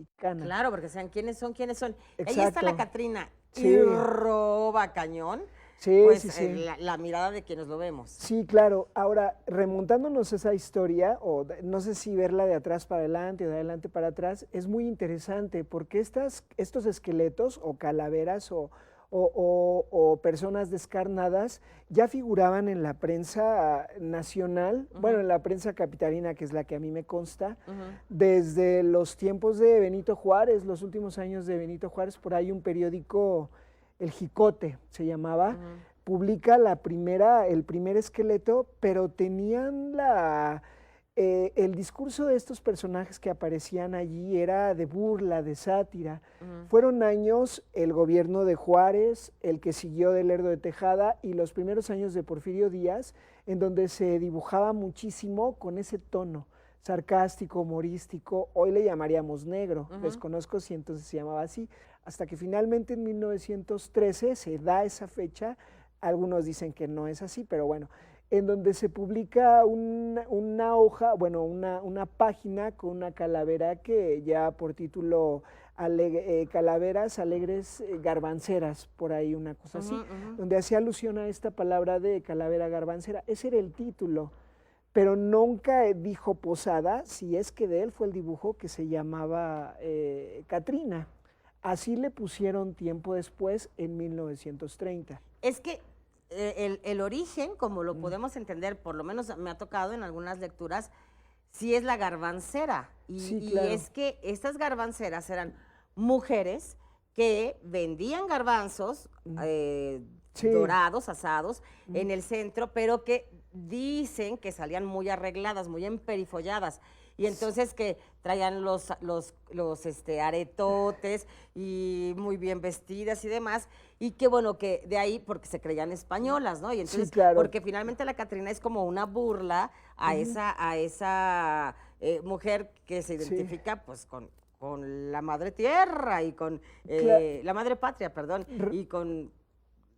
mexicana. Claro, porque sean quiénes son, quiénes son. Ahí está Exacto. la Catrina Sí. y roba cañón, Sí, pues sí, sí. la mirada de quienes lo vemos. Sí, claro. Ahora, remontándonos a esa historia, no sé si verla de atrás para adelante o de adelante para atrás, es muy interesante porque estos esqueletos o calaveras o personas descarnadas ya figuraban en la prensa nacional, bueno, en la prensa capitalina, que es la que a mí me consta, desde los tiempos de Benito Juárez, los últimos años de Benito Juárez, por ahí un periódico, El Jicote se llamaba, publica el primer esqueleto, pero tenían el discurso de estos personajes que aparecían allí era de burla, de sátira. Fueron años el gobierno de Juárez, el que siguió de Lerdo de Tejada y los primeros años de Porfirio Díaz, en donde se dibujaba muchísimo con ese tono sarcástico, humorístico, hoy le llamaríamos negro, desconozco si entonces se llamaba así, hasta que finalmente en 1913 se da esa fecha. Algunos dicen que no es así, pero bueno, en donde se publica una hoja, bueno, una página con una calavera que lleva por título Calaveras Alegres Garbanceras, por ahí una cosa así, donde hacía alusión a esta palabra de calavera garbancera. Ese era el título, pero nunca dijo Posada, si es que de él fue el dibujo que se llamaba Catrina. Así le pusieron tiempo después, en 1930. Es que el origen, como lo podemos entender, por lo menos me ha tocado en algunas lecturas, sí es la garbancera. Sí, claro. Y es que estas garbanceras eran mujeres que vendían garbanzos Sí. dorados, asados, en el centro, pero que dicen que salían muy arregladas, muy emperifolladas. Y entonces que traían los aretotes y muy bien vestidas y demás. Y qué bueno que de ahí, porque se creían españolas, ¿no? Y entonces, Sí, claro. porque finalmente la Catrina es como una burla a esa mujer que se identifica pues con la madre tierra y con la madre patria, perdón, y con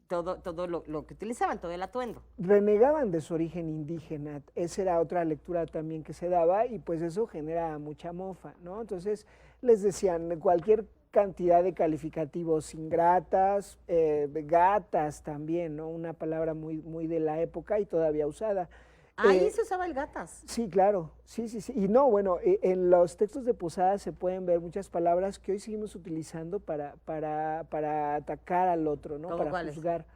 todo lo que utilizaban, todo el atuendo. Renegaban de su origen indígena, esa era otra lectura también que se daba y pues eso genera mucha mofa, ¿no? Entonces les decían cualquier cantidad de calificativos ingratas, gatas también, ¿no? Una palabra muy de la época y todavía usada. Ahí se usaba el gatas. Sí, claro, sí. Y no, bueno, en los textos de Posada se pueden ver muchas palabras que hoy seguimos utilizando para atacar al otro, ¿no? ¿Cómo Para cuáles? juzgar.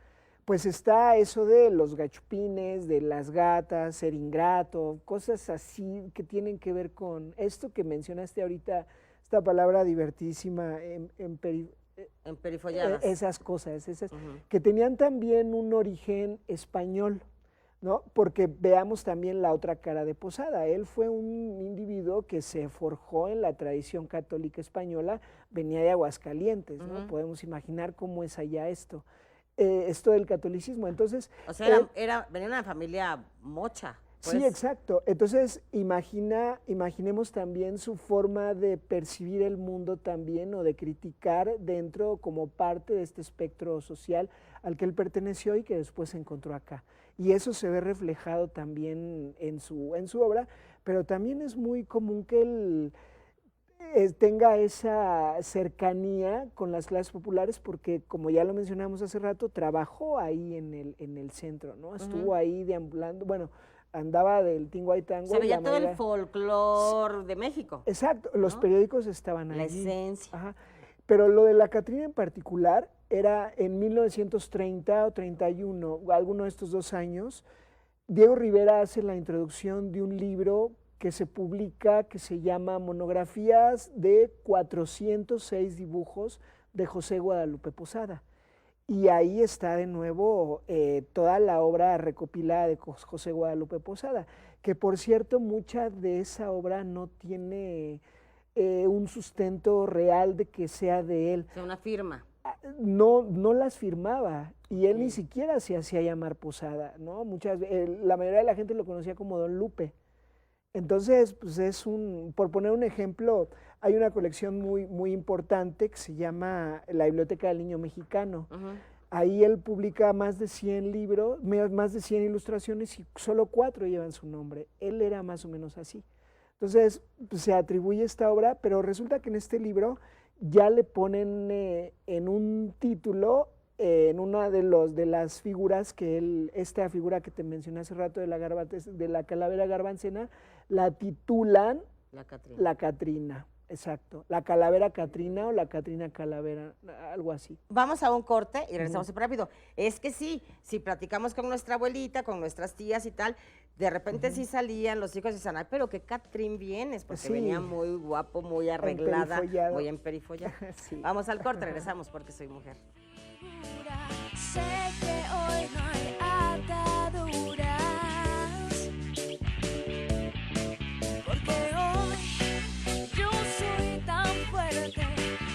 Pues está eso de los gachupines, de las gatas, ser ingrato, cosas así que tienen que ver con esto que mencionaste ahorita, esta palabra divertidísima, Emperifolladas. esas cosas, que tenían también un origen español, ¿no? Porque veamos también la otra cara de Posada. Él fue un individuo que se forjó en la tradición católica española, venía de Aguascalientes, ¿no? Podemos imaginar cómo es allá esto del catolicismo. Entonces, o sea, venía una familia mocha. Pues. Sí, exacto. Entonces, imaginemos también su forma de percibir el mundo también o de criticar dentro como parte de este espectro social al que él perteneció y que después se encontró acá. Y eso se ve reflejado también en su obra, pero también es muy común que él tenga esa cercanía con las clases populares porque, como ya lo mencionamos hace rato, trabajó ahí en el centro, ¿no? Estuvo ahí deambulando, bueno, andaba del tingo al tango. Se veía todo el folclore de México. Exacto, los periódicos estaban allí. La esencia. Ajá. Pero lo de la Catrina en particular era en 1930 o 31, alguno de estos 2 años, Diego Rivera hace la introducción de un libro que se publica, que se llama Monografías de 406 dibujos de José Guadalupe Posada. Y ahí está de nuevo toda la obra recopilada de José Guadalupe Posada, que por cierto mucha de esa obra no tiene un sustento real de que sea de él. O sea, una firma. No las firmaba y él ni siquiera se hacía llamar Posada, ¿no? La mayoría de la gente lo conocía como Don Lupe. Entonces, pues por poner un ejemplo, hay una colección muy importante que se llama la Biblioteca del Niño Mexicano. Ahí él publica más de 100 libros, más de 100 ilustraciones y solo 4 llevan su nombre. Él era más o menos así. Entonces, pues, se atribuye esta obra, pero resulta que en este libro ya le ponen en un título, en una de las figuras que esta figura que te mencioné hace rato de la calavera garbancena, la titulan La Catrina. la Catrina, exacto. La calavera Catrina o la Catrina calavera, algo así. Vamos a un corte y regresamos súper rápido. Es que sí, si platicamos con nuestra abuelita, con nuestras tías y tal, de repente sí salían los hijos y decían, ay, pero qué Catrín vienes, porque Sí. venía muy guapo, muy arreglada, Emperifollado. muy emperifollada. Sí. Vamos al corte, regresamos porque soy mujer. Sé que hoy no hay ataduras, porque hoy yo soy tan fuerte,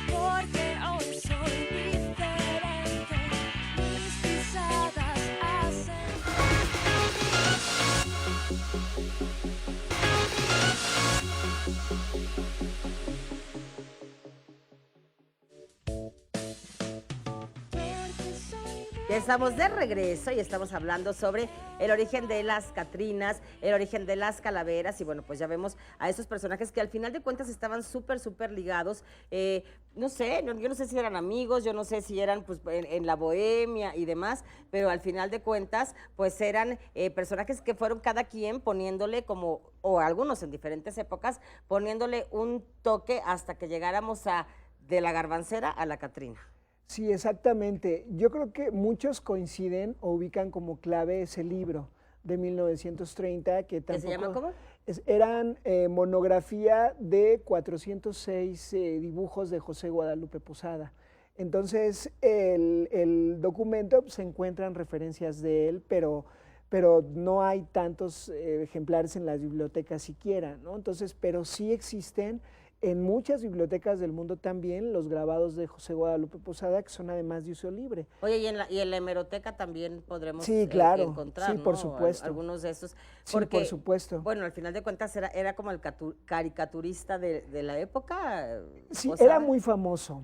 porque hoy soy diferente. Mis pisadas hacen. Porque soy Ya estamos de regreso y estamos hablando sobre el origen de las Catrinas, el origen de las calaveras y bueno, pues ya vemos a esos personajes que al final de cuentas estaban súper ligados. No sé, yo no sé si eran amigos, yo no sé si eran pues en la bohemia y demás, pero al final de cuentas pues eran personajes que fueron cada quien poniéndole como, o algunos en diferentes épocas, poniéndole un toque hasta que llegáramos a de la garbancera a la Catrina. Sí, exactamente. Yo creo que muchos coinciden o ubican como clave ese libro de 1930 que ¿Qué tampoco... se llama cómo? Eran monografía de 406 dibujos de José Guadalupe Posada. Entonces, el documento pues, se encuentran referencias de él, pero no hay tantos ejemplares en las bibliotecas siquiera, ¿no? Entonces, pero sí existen en muchas bibliotecas del mundo también los grabados de José Guadalupe Posada, que son además de uso libre. Oye, y en la hemeroteca también podremos Sí, claro, encontrar, sí, por ¿no? supuesto. Algunos de estos. Sí, Porque, por supuesto. bueno, al final de cuentas era como el caricaturista de la época. Sí, Posada. era muy famoso,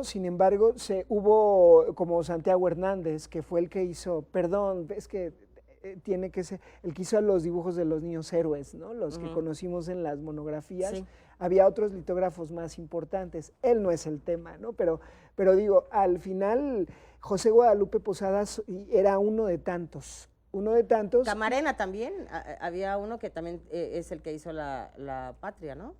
sin embargo, hubo como Santiago Hernández, que fue el que hizo, perdón, es que tiene que ser, el que hizo los dibujos de los niños héroes, ¿no? Los que conocimos en las monografías. Sí. Había otros litógrafos más importantes, él no es el tema, ¿no? Pero digo, al final, José Guadalupe Posadas era uno de tantos. Camarena también, había uno que también es el que hizo la Patria, ¿no?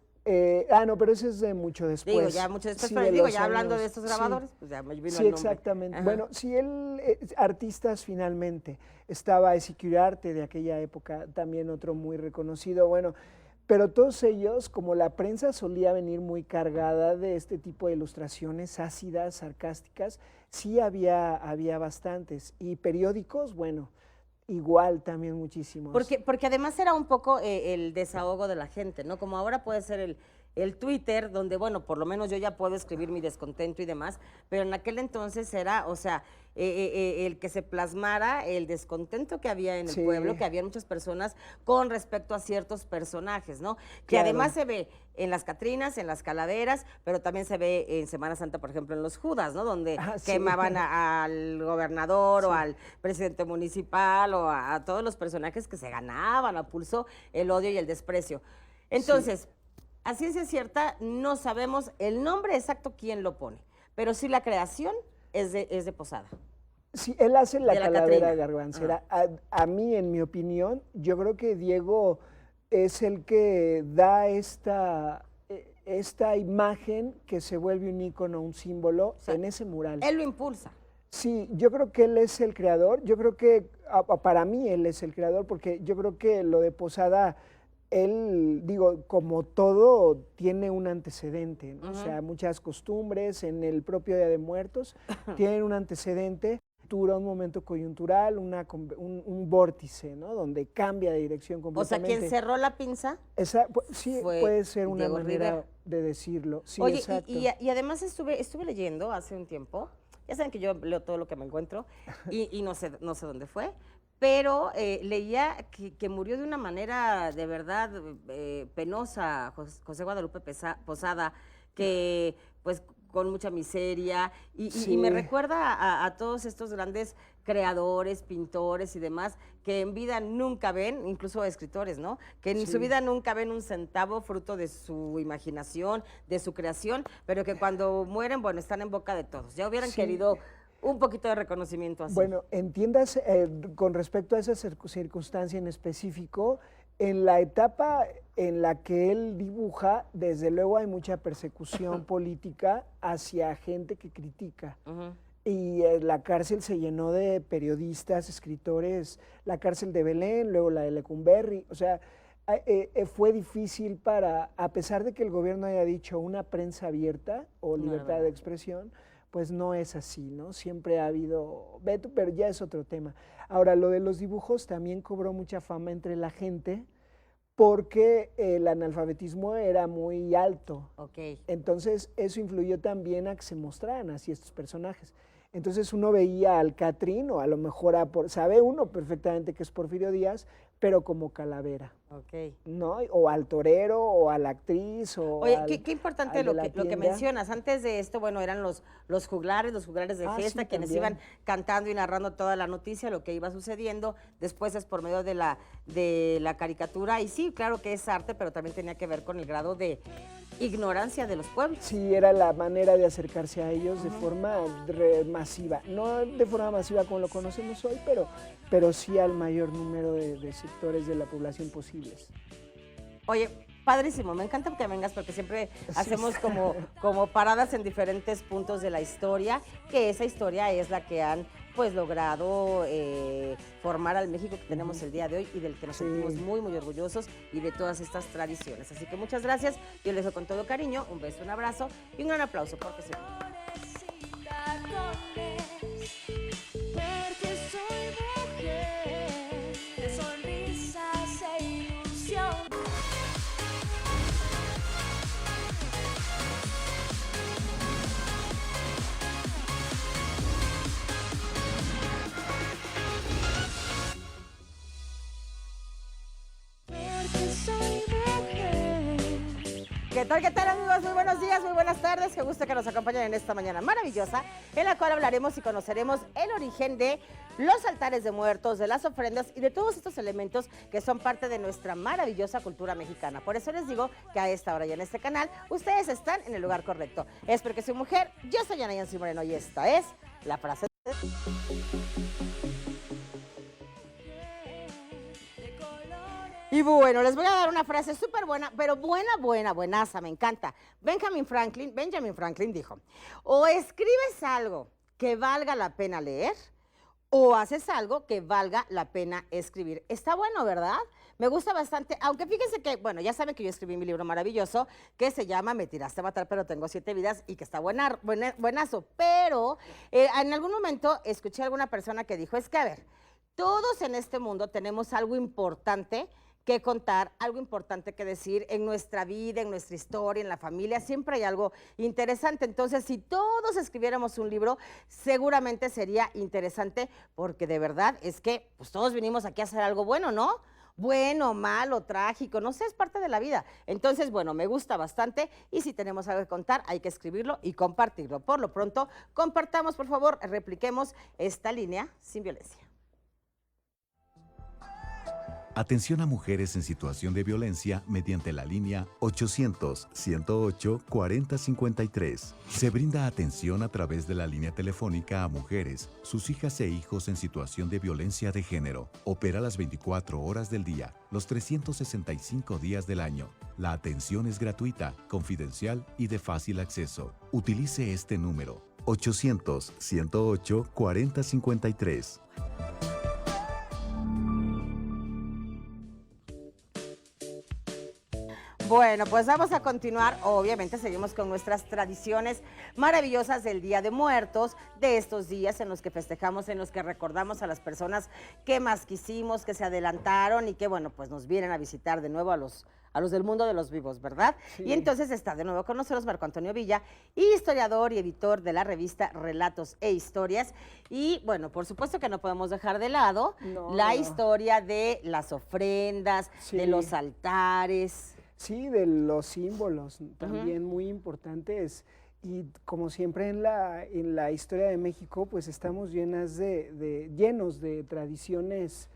No, pero ese es de mucho después. Digo, ya mucho después, Sí, pero de digo, los ya hablando años, de estos sí. grabadores, pues ya me vino Sí, el nombre. exactamente. Ajá. Bueno, sí, artistas finalmente. Estaba Arte de aquella época, también otro muy reconocido. Bueno, pero todos ellos, como la prensa solía venir muy cargada de este tipo de ilustraciones ácidas, sarcásticas, sí había bastantes. Y periódicos, bueno, igual también muchísimos. Porque además era un poco el desahogo de la gente, ¿no? Como ahora puede ser el Twitter, donde, bueno, por lo menos yo ya puedo escribir mi descontento y demás, pero en aquel entonces era, o sea, el que se plasmara el descontento que había en el Sí. pueblo, que había muchas personas con respecto a ciertos personajes, ¿no? Que Claro. además se ve en las Catrinas, en las calaveras, pero también se ve en Semana Santa, por ejemplo, en los Judas, ¿no? Donde Sí. quemaban al gobernador o Sí. al presidente municipal o a todos los personajes que se ganaban a pulso el odio y el desprecio. Entonces, a ciencia cierta, no sabemos el nombre exacto quién lo pone, pero sí la creación es de Posada. Sí, él hace la De la calavera Catrina. garbancera. A mí, en mi opinión, yo creo que Diego es el que da esta imagen que se vuelve un ícono, un símbolo sea, en ese mural. Él lo impulsa. Sí, yo creo que él es el creador. Yo creo que para mí él es el creador porque yo creo que lo de Posada, él, digo, como todo, tiene un antecedente, ¿no? O sea, muchas costumbres en el propio Día de Muertos tienen un antecedente, un momento coyuntural, un vórtice, ¿no? Donde cambia de dirección O sea, completamente. quien cerró la pinza. Sí, fue puede ser una Diego manera Rivera. de decirlo. Sí, Oye, exacto. y además estuve leyendo hace un tiempo, ya saben que yo leo todo lo que me encuentro, y no sé dónde fue, pero leía que murió de una manera de verdad penosa José Guadalupe Posada, que pues con mucha miseria, y Sí. me recuerda a todos estos grandes creadores, pintores y demás, que en vida nunca ven, incluso escritores, ¿no? Que en su vida nunca ven un centavo fruto de su imaginación, de su creación, pero que cuando mueren, bueno, están en boca de todos. Ya hubieran Sí. querido un poquito de reconocimiento así. Bueno, entiendas, con respecto a esa circunstancia en específico, en la etapa en la que él dibuja, desde luego hay mucha persecución política hacia gente que critica. Ujú. Y la cárcel se llenó de periodistas, escritores, la cárcel de Belén, luego la de Lecumberri. O sea, fue difícil a pesar de que el gobierno haya dicho una prensa abierta o No, libertad verdad. de expresión, pues no es así, ¿no? Siempre ha habido veto, pero ya es otro tema. Ahora, lo de los dibujos también cobró mucha fama entre la gente porque el analfabetismo era muy alto. Ok. Entonces, eso influyó también a que se mostraran así estos personajes. Entonces, uno veía al Catrín, o a lo mejor sabe uno perfectamente que es Porfirio Díaz, pero como calavera, Ok. ¿no? O al torero, o a la actriz, o Oye, al, qué importante al de lo la que tienda. mencionas. Antes de esto, bueno, eran los juglares de Ah, fiesta, sí, quienes también. iban cantando y narrando toda la noticia, lo que iba sucediendo. Después es por medio de la caricatura. Y sí, claro que es arte, pero también tenía que ver con el grado de ignorancia de los pueblos. Sí, era la manera de acercarse a ellos de forma masiva. No de forma masiva como lo conocemos hoy, pero sí al mayor número de sectores de la población posibles. Oye, padrísimo, me encanta que vengas porque siempre hacemos como paradas en diferentes puntos de la historia, que esa historia es la que han pues logrado formar al México que tenemos el día de hoy y del que nos Sí. sentimos muy, muy orgullosos y de todas estas tradiciones. Así que muchas gracias, yo les dejo con todo cariño, un beso, un abrazo y un gran aplauso porque sí. Porque soy mujer de sonrisas e ilusión. Porque soy mujer. Qué tal amigos? Muy buenos días, muy buenas tardes. Qué gusto que nos acompañen en esta mañana maravillosa, en la cual hablaremos y conoceremos el origen de los altares de muertos, de las ofrendas y de todos estos elementos que son parte de nuestra maravillosa cultura mexicana. Por eso les digo que a esta hora y en este canal, ustedes están en el lugar correcto. Es porque soy mujer, yo soy Ana Yancy Moreno y esta es la frase. Y bueno, les voy a dar una frase súper buena, pero buenaza, me encanta. Benjamin Franklin dijo, o escribes algo que valga la pena leer, o haces algo que valga la pena escribir. Está bueno, ¿verdad? Me gusta bastante, aunque fíjense que, bueno, ya saben que yo escribí mi libro maravilloso, que se llama Me tiraste a matar, pero tengo 7 vidas, y que está buenazo, pero en algún momento escuché a alguna persona que dijo, es que, a ver, todos en este mundo tenemos algo importante que contar, algo importante que decir en nuestra vida, en nuestra historia, en la familia, siempre hay algo interesante. Entonces, si todos escribiéramos un libro, seguramente sería interesante, porque de verdad es que pues todos vinimos aquí a hacer algo bueno, ¿no? Bueno, malo, trágico, no sé, es parte de la vida. Entonces, bueno, me gusta bastante y si tenemos algo que contar, hay que escribirlo y compartirlo. Por lo pronto, compartamos, por favor, repliquemos esta línea sin violencia. Atención a mujeres en situación de violencia mediante la línea 800-108-4053. Se brinda atención a través de la línea telefónica a mujeres, sus hijas e hijos en situación de violencia de género. Opera las 24 horas del día, los 365 días del año. La atención es gratuita, confidencial y de fácil acceso. Utilice este número, 800-108-4053. Bueno, pues vamos a continuar. Obviamente seguimos con nuestras tradiciones maravillosas del Día de Muertos, de estos días en los que festejamos, en los que recordamos a las personas que más quisimos, que se adelantaron y que, bueno, pues nos vienen a visitar de nuevo a los del mundo de los vivos, ¿verdad? Sí. Y entonces está de nuevo con nosotros Marco Antonio Villa, historiador y editor de la revista Relatos e Historias. Y bueno, por supuesto que no podemos dejar de lado la historia de las ofrendas, de los altares. Sí, de los símbolos también muy importantes. Y como siempre en la historia de México, pues estamos llenos de tradiciones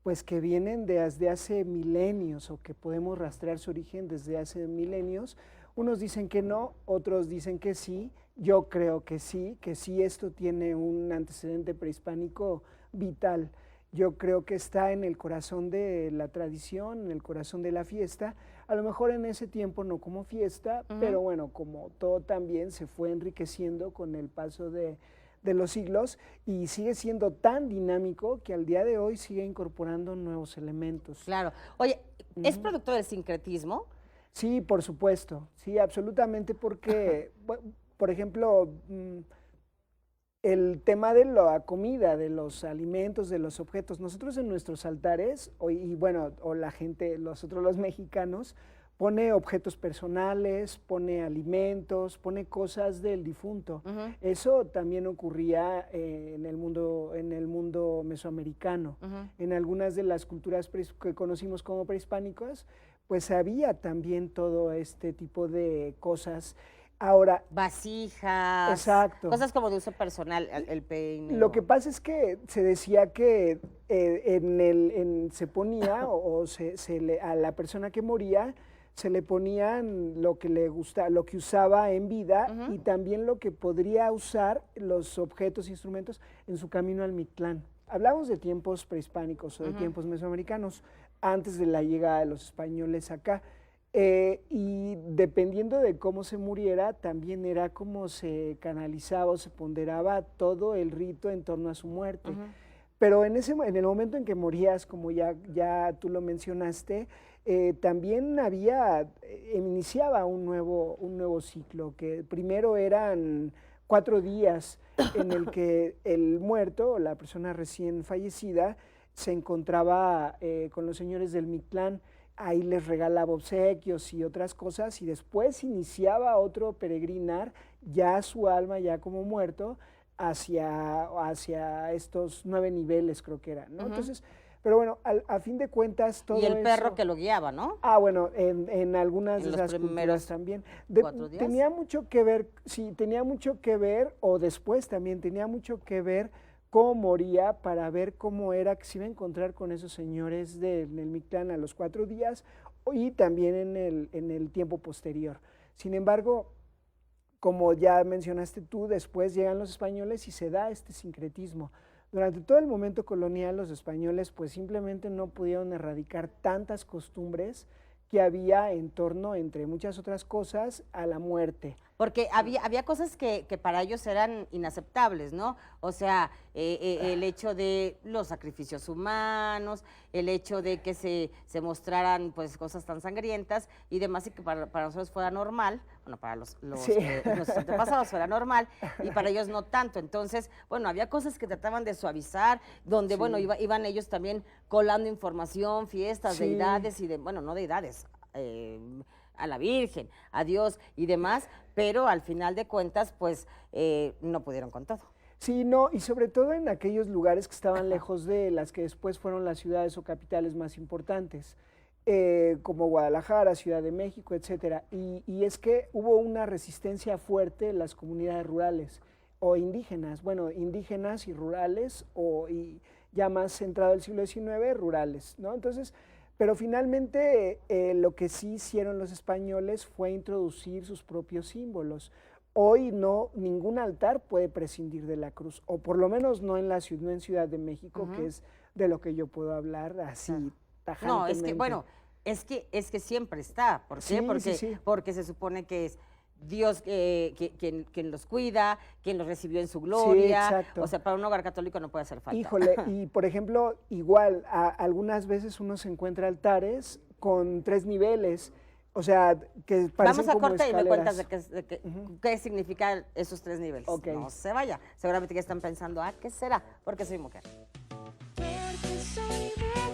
pues que vienen desde hace milenios o que podemos rastrear su origen desde hace milenios. Unos dicen que no, otros dicen que sí. Yo creo que sí esto tiene un antecedente prehispánico vital. Yo creo que está en el corazón de la tradición, en el corazón de la fiesta. A lo mejor en ese tiempo no como fiesta, pero bueno, como todo también se fue enriqueciendo con el paso de los siglos y sigue siendo tan dinámico que al día de hoy sigue incorporando nuevos elementos. Claro. Oye, ¿es producto del sincretismo? Sí, por supuesto, sí, absolutamente, porque, por ejemplo, el tema de la comida, de los alimentos, de los objetos, nosotros en nuestros altares, y bueno, o la gente, nosotros los mexicanos, pone objetos personales, pone alimentos, pone cosas del difunto. Eso también ocurría en el mundo mesoamericano. En algunas de las culturas que conocimos como prehispánicas, pues había también todo este tipo de cosas. Ahora, Vasijas. exacto. Cosas como de uso personal, el peine. Lo que pasa es que se decía que se ponía a la persona que moría se le ponían lo que le gusta, lo que usaba en vida y también lo que podría usar los objetos, instrumentos en su camino al Mictlán. Hablamos de tiempos prehispánicos o de tiempos mesoamericanos, antes de la llegada de los españoles acá. Y dependiendo de cómo se muriera, también era como se canalizaba o se ponderaba todo el rito en torno a su muerte. Pero en el momento en que morías, como ya tú lo mencionaste, también iniciaba un nuevo ciclo, que primero eran 4 días en el que el muerto, o la persona recién fallecida, se encontraba con los señores del Mictlán. Ahí les regalaba obsequios y otras cosas, y después iniciaba otro peregrinar, ya su alma, ya como muerto, hacia estos 9 niveles, creo que eran, ¿no? Entonces, pero bueno, a fin de cuentas, todo Y el perro eso, que lo guiaba, ¿no? bueno, en algunas En de los esas culturas primeros también. 4 días. Tenía mucho que ver, sí, tenía mucho que ver, o después también tenía mucho que ver cómo moría, para ver cómo era que se iba a encontrar con esos señores del Mictlán a los 4 días y también en el tiempo posterior. Sin embargo, como ya mencionaste tú, después llegan los españoles y se da este sincretismo. Durante todo el momento colonial, los españoles pues simplemente no pudieron erradicar tantas costumbres que había en torno, entre muchas otras cosas, a la muerte. Porque había cosas que para ellos eran inaceptables, ¿no? O sea, el hecho de los sacrificios humanos, el hecho de que se mostraran pues cosas tan sangrientas y demás, y que para nosotros fuera normal, bueno, para nuestros antepasados fuera normal, y para ellos no tanto. Entonces, bueno, había cosas que trataban de suavizar, donde, bueno, iban ellos también colando información, fiestas, deidades, bueno, no deidades, a la Virgen, a Dios y demás, pero al final de cuentas, pues, no pudieron con todo. Sí, no, y sobre todo en aquellos lugares que estaban lejos de las que después fueron las ciudades o capitales más importantes, como Guadalajara, Ciudad de México, etcétera. Y es que hubo una resistencia fuerte en las comunidades rurales o indígenas, bueno, indígenas y rurales, y ya más centrado el siglo XIX, rurales, ¿no? Entonces, pero finalmente lo que sí hicieron los españoles fue introducir sus propios símbolos. Hoy ningún altar puede prescindir de la cruz, o por lo menos no en Ciudad de México, que es de lo que yo puedo hablar así tajantemente. No, es que, bueno, es que siempre está. ¿Por qué? Sí. Porque se supone que es Dios quien los cuida, quien los recibió en su gloria. Sí, exacto. O sea, para un hogar católico no puede hacer falta. Híjole, y por ejemplo, igual, algunas veces uno se encuentra altares con 3 niveles, o sea, que parecen Vamos a como corte y me escaleras. cuentas qué significan esos 3 niveles. Ok. No se vaya. Seguramente que están pensando, ¿qué será? Porque soy mujer. Porque soy mujer.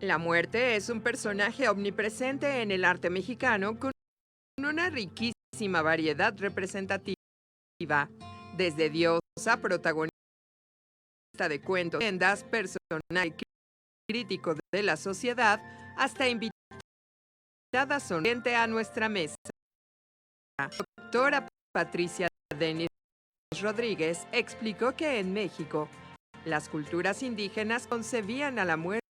La muerte es un personaje omnipresente en el arte mexicano con una riquísima variedad representativa, desde diosa, protagonista de cuentos, leyendas, personaje crítico de la sociedad, hasta invitada sonriente a nuestra mesa. La doctora Patricia Denis Rodríguez explicó que en México las culturas indígenas concebían a la muerte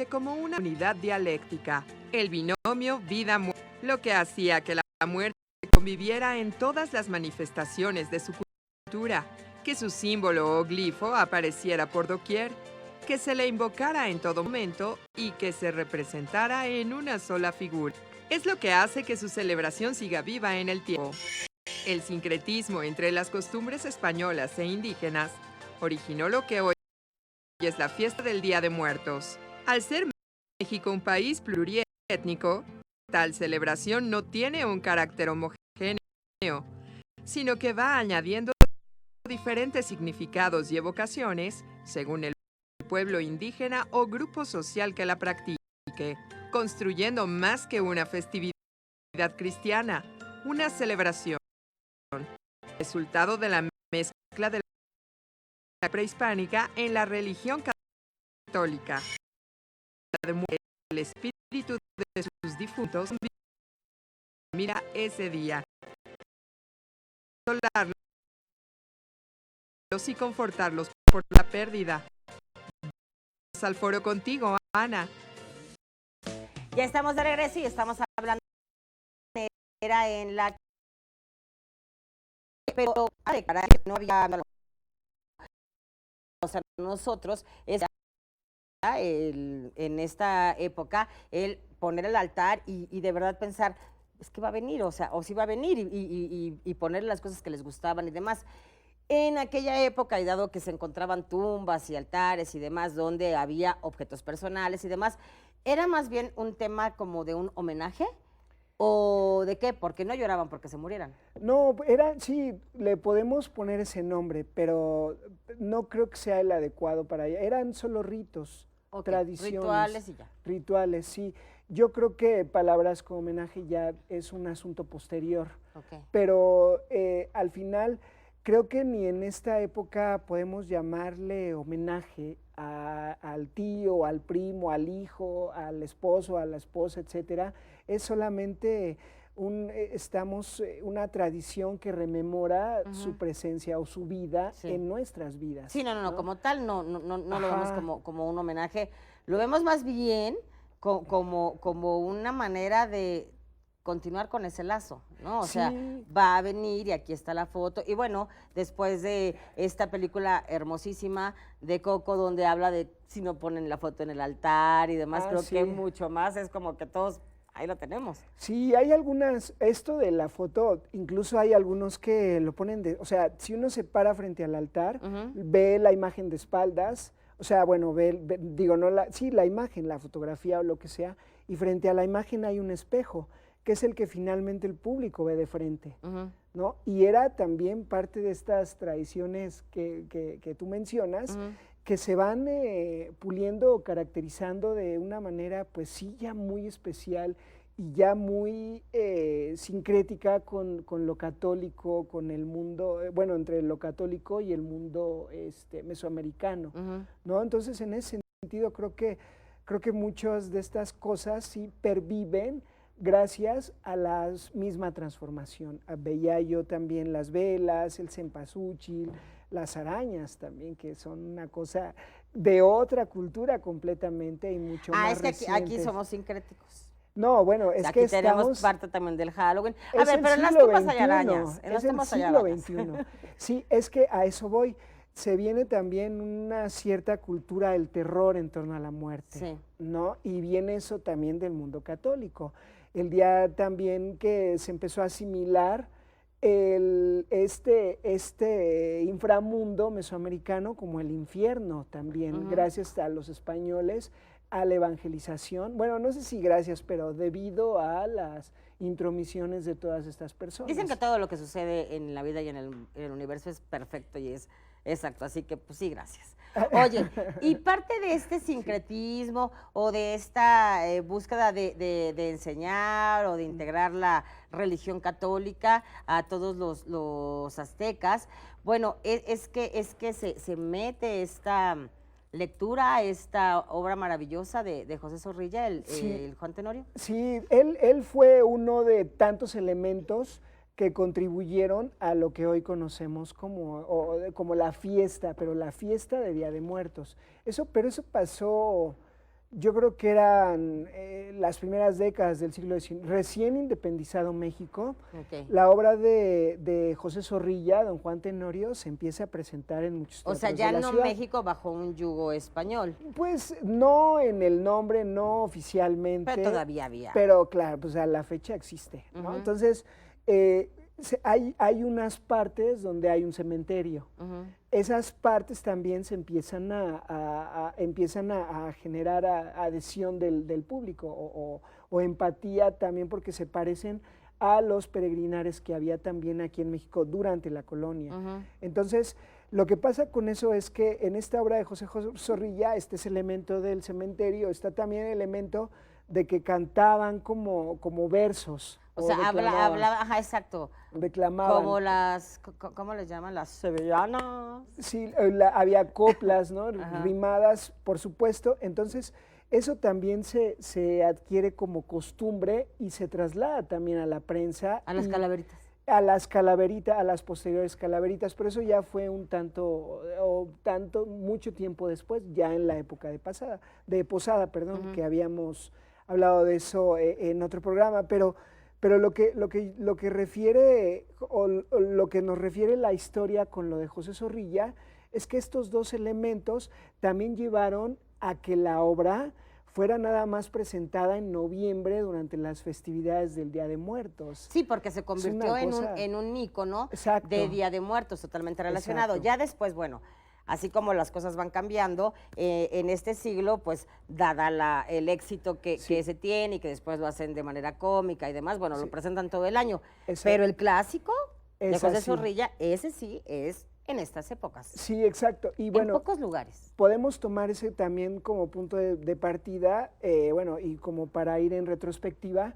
como una unidad dialéctica, el binomio vida-muerte, lo que hacía que la muerte conviviera en todas las manifestaciones de su cultura, que su símbolo o glifo apareciera por doquier, que se le invocara en todo momento y que se representara en una sola figura. Es lo que hace que su celebración siga viva en el tiempo. El sincretismo entre las costumbres españolas e indígenas originó lo que hoy es la fiesta del Día de Muertos. Al ser México un país pluriétnico, tal celebración no tiene un carácter homogéneo, sino que va añadiendo diferentes significados y evocaciones según el pueblo indígena o grupo social que la practique, construyendo más que una festividad cristiana, una celebración, resultado de la mezcla de la prehispánica en la religión católica. El espíritu de sus difuntos mira ese día, consolarlos y confortarlos por la pérdida. Al foro contigo, Ana. Ya estamos de regreso y estamos hablando de era en la pero a declarar que no había o sea, nosotros es en esta época el poner el altar y de verdad pensar es que va a venir, o sea, o sí va a venir y poner las cosas que les gustaban y demás. En aquella época, y dado que se encontraban tumbas y altares y demás, donde había objetos personales y demás, ¿era más bien un tema como de un homenaje? ¿O de qué? Porque no lloraban porque se murieran. No, sí, le podemos poner ese nombre, pero no creo que sea el adecuado para ella. Eran solo ritos, tradiciones. Rituales y ya. Rituales, sí. Yo creo que palabras como homenaje ya es un asunto posterior. Okay. Pero al final creo que ni en esta época podemos llamarle homenaje al tío, al primo, al hijo, al esposo, a la esposa, etcétera. Es solamente una tradición que rememora su presencia o su vida en nuestras vidas. Sí, no, como tal no lo vemos como un homenaje, lo vemos más bien como una manera de continuar con ese lazo, ¿no? O sea, va a venir y aquí está la foto. Y bueno, después de esta película hermosísima de Coco, donde habla de si no ponen la foto en el altar y demás, creo que mucho más, es como que todos ahí lo tenemos. Sí, hay algunas, esto de la foto, incluso hay algunos que lo ponen o sea, si uno se para frente al altar, ve la imagen de espaldas, o sea, bueno, la imagen, la fotografía o lo que sea, y frente a la imagen hay un espejo, que es el que finalmente el público ve de frente, ¿no? Y era también parte de estas tradiciones que tú mencionas, que se van puliendo o caracterizando de una manera, pues sí, ya muy especial y ya muy sincrética con lo católico, con el mundo, bueno, entre lo católico y el mundo mesoamericano, ¿no? Entonces, en ese sentido, creo que muchas de estas cosas sí perviven gracias a la misma transformación. Veía yo también las velas, el cempasúchil, las arañas también, que son una cosa de otra cultura completamente y mucho más es que aquí somos sincréticos. No, bueno, es aquí que tenemos parte también del Halloween. A ver, pero en las tumbas hay arañas. Es el siglo XXI. Sí, es que a eso voy. Se viene también una cierta cultura del terror en torno a la muerte, ¿no? Y viene eso también del mundo católico. El día también que se empezó a asimilar este inframundo mesoamericano como el infierno también, gracias a los españoles, a la evangelización. Bueno, no sé si gracias, pero debido a las intromisiones de todas estas personas. Dicen que todo lo que sucede en la vida y en el universo es perfecto y es exacto, así que pues sí, gracias. Oye, y parte de este sincretismo o de esta búsqueda de enseñar o de integrar la religión católica a todos los aztecas, bueno, es que se mete esta lectura, esta obra maravillosa de José Zorrilla, el Juan Tenorio. Sí, él fue uno de tantos elementos que contribuyeron a lo que hoy conocemos como la fiesta, pero la fiesta de Día de Muertos. Pero eso pasó, yo creo que eran las primeras décadas del siglo XIX, recién independizado México. Okay. La obra de José Zorrilla, don Juan Tenorio, se empieza a presentar en muchos O teatros sea, ya de la no ciudad. México bajo un yugo español, Pues no en el nombre, no oficialmente. pero todavía había. Pero claro, pues a la fecha existe, ¿no? Ujú. Entonces, hay unas partes donde hay un cementerio. Ujú. Esas partes también se empiezan a generar adhesión del público o empatía también porque se parecen a los peregrinares que había también aquí en México durante la colonia. Ujú. Entonces, lo que pasa con eso es que en esta obra de José Zorrilla, este es el elemento del cementerio, está también el elemento de que cantaban como versos. O sea, declamaban. hablaba, ajá, exacto. Declamaban. Como ¿cómo les llaman? Las sevillanas. Sí, había coplas, ¿no? Ajá. Rimadas, por supuesto. Entonces, eso también se adquiere como costumbre y se traslada también a la prensa. A las y calaveritas. a las calaveritas, a las posteriores calaveritas, pero eso ya fue mucho tiempo después, ya en la época de Posada, perdón, Ujú. que habíamos hablado de eso en otro programa, pero lo que refiere, o lo que nos refiere la historia con lo de José Zorrilla, es que estos dos elementos también llevaron a que la obra fuera nada más presentada en noviembre durante las festividades del Día de Muertos. Sí, porque se convirtió una en cosa- un ícono Exacto. de Día de Muertos, totalmente relacionado. Exacto. Ya después, bueno, así como las cosas van cambiando, en este siglo, pues, dada el éxito que se tiene y que después lo hacen de manera cómica y demás, bueno, lo presentan todo el año. Exacto. Pero el clásico de Es José así. Zorrilla, ese sí es en estas épocas. Sí, exacto. Y En bueno, pocos lugares. podemos tomar ese también como punto de partida, bueno, y como para ir en retrospectiva,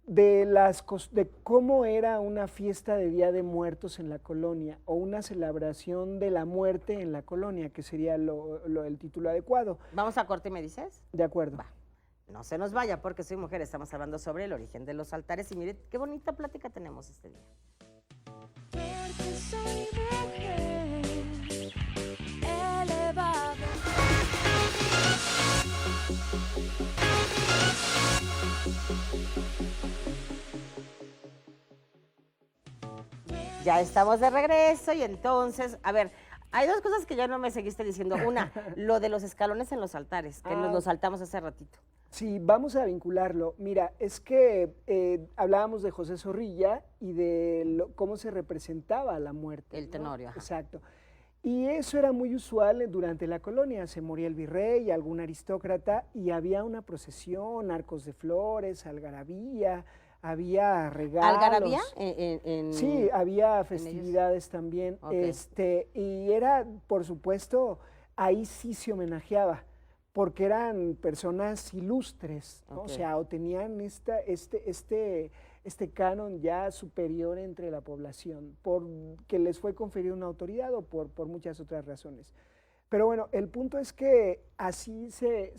de cómo era una fiesta de Día de Muertos en la colonia o una celebración de la muerte en la colonia, que sería el título adecuado. Vamos a corte, ¿me dices? De acuerdo. Va. No se nos vaya porque soy mujer, estamos hablando sobre el origen de los altares y mire qué bonita plática tenemos este día. Porque soy mujer elevada. Ya estamos de regreso y entonces, a ver, hay dos cosas que ya no me seguiste diciendo. Una, lo de los escalones en los altares, que nos lo saltamos hace ratito. Sí, vamos a vincularlo. Mira, es que hablábamos de José Zorrilla y de cómo se representaba la muerte. El ¿no? Tenorio, ajá. Exacto. Y eso era muy usual durante la colonia. Se moría el virrey, algún aristócrata, y había una procesión, arcos de flores, algarabía, había regalos. ¿Algarabía? Sí, había festividades también. Ok. Y era, por supuesto, ahí sí se homenajeaba, porque eran personas ilustres, ¿no? Ok. O sea, o tenían este canon ya superior entre la población, porque les fue conferida una autoridad o por muchas otras razones. Pero bueno, el punto es que así se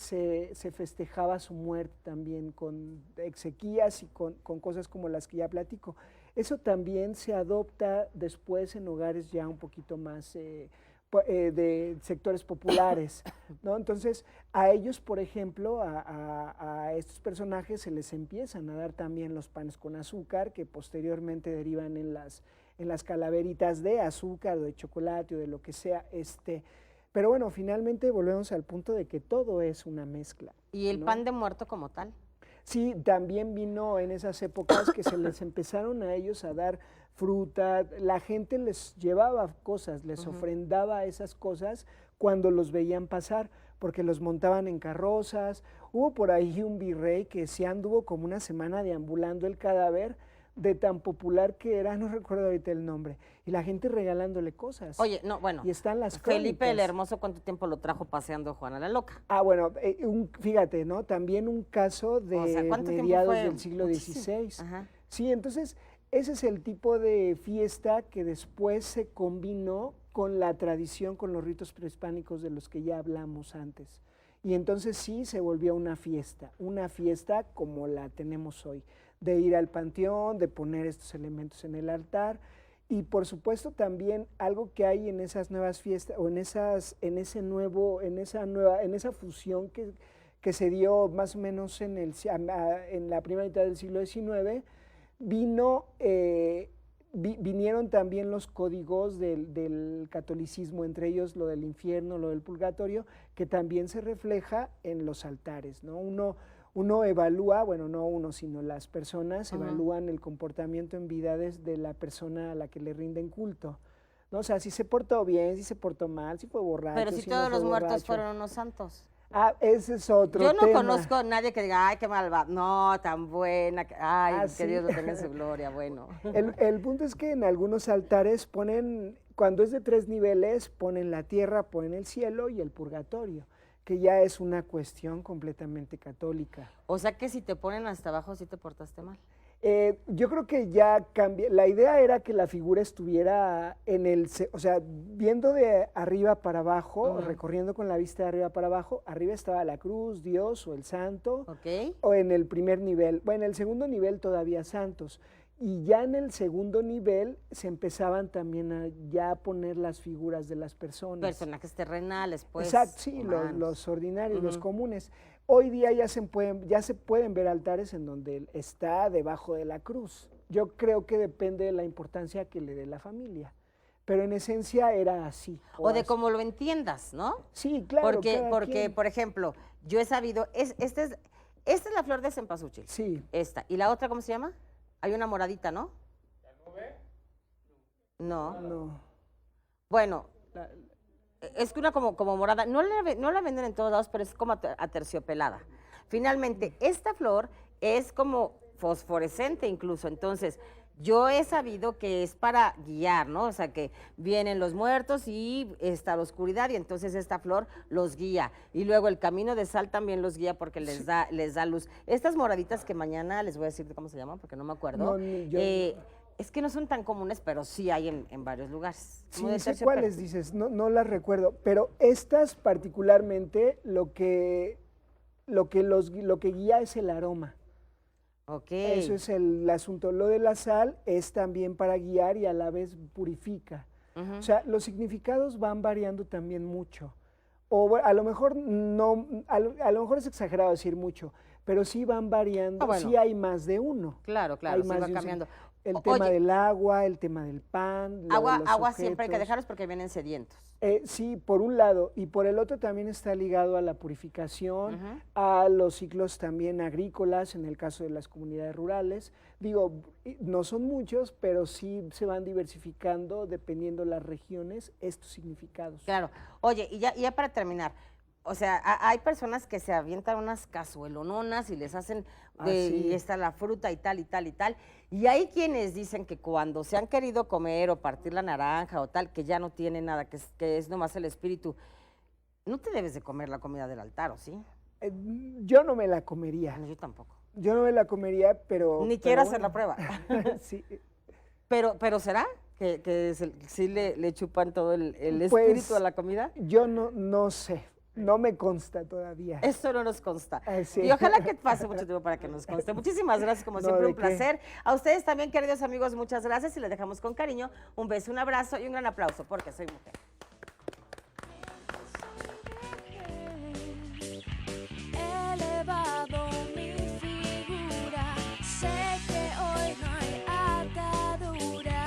festejaba su muerte también, con exequias y con cosas como las que ya platico. Eso también se adopta después en hogares ya un poquito más de sectores populares, ¿no? Entonces, a ellos, por ejemplo, a estos personajes se les empiezan a dar también los panes con azúcar, que posteriormente derivan en las calaveritas de azúcar o de chocolate o de lo que sea, pero bueno, finalmente volvemos al punto de que todo es una mezcla. ¿Y el ¿no? pan de muerto como tal? Sí, también vino en esas épocas que se les empezaron a ellos a dar fruta, la gente les llevaba cosas, les ofrendaba esas cosas cuando los veían pasar, porque los montaban en carrozas. Hubo por ahí un virrey que se anduvo como una semana deambulando el cadáver de tan popular que era, no recuerdo ahorita el nombre, y la gente regalándole cosas. Oye, no, bueno. Y están las Felipe el crónicas. Hermoso, ¿cuánto tiempo lo trajo paseando Juana la Loca? Ah, bueno, fíjate, ¿no? También un caso de O sea, ¿cuánto tiempo mediados fue? del siglo Muchísimo. XVI. Ajá. Sí, entonces ese es el tipo de fiesta que después se combinó con la tradición, con los ritos prehispánicos de los que ya hablamos antes. Y entonces sí se volvió una fiesta como la tenemos hoy, de ir al panteón, de poner estos elementos en el altar. Y por supuesto también algo que hay en esas nuevas fiestas o en esa fusión que se dio más o menos en la primera mitad del siglo XIX, vinieron también los códigos del catolicismo, entre ellos lo del infierno, lo del purgatorio, que también se refleja en los altares, ¿no? Uno evalúa, bueno, no uno, sino las personas evalúan el comportamiento en vida de la persona a la que le rinden culto, ¿no? O sea, si se portó bien, si se portó mal, si fue borracho, Pero si no todos fue los muertos borracho. fueron unos santos. Ah, ese es otro Yo no tema. conozco a nadie que diga, ay, qué malvada. No, tan buena. Ay, Ah, que sí. Dios lo tenga en su gloria. Bueno. El punto es que en algunos altares ponen, cuando es de 3 niveles, ponen la tierra, ponen el cielo y el purgatorio, que ya es una cuestión completamente católica. O sea que si te ponen hasta abajo, sí te portaste mal. Yo creo que ya cambia. La idea era que la figura estuviera o sea, viendo de arriba para abajo, recorriendo con la vista de arriba para abajo, arriba estaba la cruz, Dios o el santo, ¿Ok? o en el primer nivel, bueno, en el segundo nivel todavía santos. Y ya en el segundo nivel se empezaban también a ya poner las figuras de las personas. Personajes terrenales, pues. Exacto, sí, humanos. los ordinarios, los Ujú. comunes. Hoy día ya se pueden ver altares en donde está debajo de la cruz. Yo creo que depende de la importancia que le dé la familia. Pero en esencia era así. O de así. cómo lo entiendas, ¿no? Sí, claro. Porque, cada quien. por ejemplo, yo he sabido, esta es la flor de cempasúchil. Sí. Esta. ¿Y la otra cómo se llama? Hay una moradita, ¿no? No. No. Bueno, La- es que una como morada, no la venden en todos lados, pero es como aterciopelada. Finalmente, esta flor es como fosforescente incluso, entonces yo he sabido que es para guiar, ¿no? O sea, que vienen los muertos y está la oscuridad y entonces esta flor los guía. Y luego el camino de sal también los guía porque les da luz. Estas moraditas que mañana les voy a decir cómo se llaman porque no me acuerdo. No, ni yo- Es que no son tan comunes, pero sí hay en varios lugares. Sí, Como de sé terciopelo. cuáles dices, no las recuerdo, pero estas particularmente lo que guía es el aroma. Ok. Eso es el asunto. Lo de la sal es también para guiar y a la vez purifica. Ujú. O sea, los significados van variando también mucho. O a lo mejor no, a lo mejor es exagerado decir mucho, pero sí van variando, Ah, bueno. sí hay más de uno. Claro, claro, Hay sí más va de un cambiando. El O- tema oye, del agua, el tema del pan, lo de los agua siempre hay que objetos. dejarlos porque vienen sedientos. Sí, por un lado, y por el otro también está ligado a la purificación, Ujú. a los ciclos también agrícolas, en el caso de las comunidades rurales. Digo, no son muchos, pero sí se van diversificando dependiendo las regiones estos significados. Claro. Oye, y ya para terminar, o sea, hay personas que se avientan unas cazuelononas y les hacen Ah, de, sí. y está la fruta y tal y tal y tal. Y hay quienes dicen que cuando se han querido comer o partir la naranja o tal, que ya no tiene nada, que es nomás el espíritu, no te debes de comer la comida del altar, ¿o sí? Yo no me la comería, No, yo tampoco. yo no me la comería, pero... Ni pero quiero hacer bueno. la prueba. Sí, Pero ¿será que sí le chupan todo el Pues, espíritu a la comida? yo no sé, no me consta todavía. Eso no nos consta. Ah, sí. Y ojalá que pase mucho tiempo para que nos conste. Muchísimas gracias, como No, siempre, ¿de un qué? placer. A ustedes también, queridos amigos, muchas gracias y les dejamos con cariño un beso, un abrazo y un gran aplauso, porque soy mujer. Elevado mi figura, sé que hoy no hay ataduras.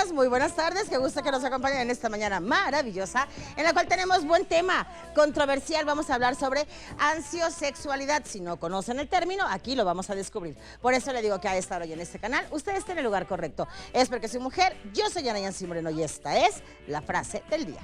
días, muy buenas tardes, qué gusto que nos acompañen en esta mañana maravillosa, en la cual tenemos buen tema, controversial. Vamos a hablar sobre ansiosexualidad. Si no conocen el término, aquí lo vamos a descubrir. Por eso le digo que a esta hora y en este canal, usted está en el lugar correcto. Es porque soy mujer, yo soy Ana Yancy Moreno y esta es la frase del día.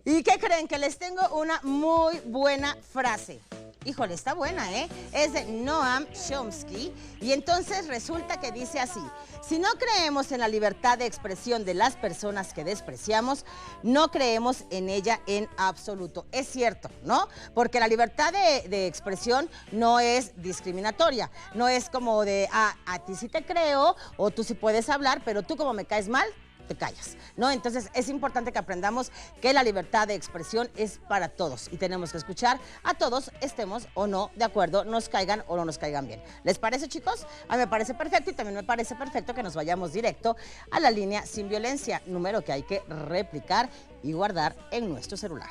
¿Y qué creen? Que les tengo una muy buena frase. Híjole, está buena, ¿eh? Es de Noam Chomsky y entonces resulta que dice así: si no creemos en la libertad de expresión de las personas que despreciamos, no creemos en ella en absoluto. Es cierto, ¿no? Porque la libertad de expresión no es discriminatoria, no es como de, a ti sí te creo o tú sí puedes hablar, pero tú como me caes mal, te callas, ¿no? Entonces es importante que aprendamos que la libertad de expresión es para todos y tenemos que escuchar a todos, estemos o no de acuerdo, nos caigan o no nos caigan bien. ¿Les parece, chicos? A mí me parece perfecto y también me parece perfecto que nos vayamos directo a la línea sin violencia, número que hay que replicar y guardar en nuestro celular.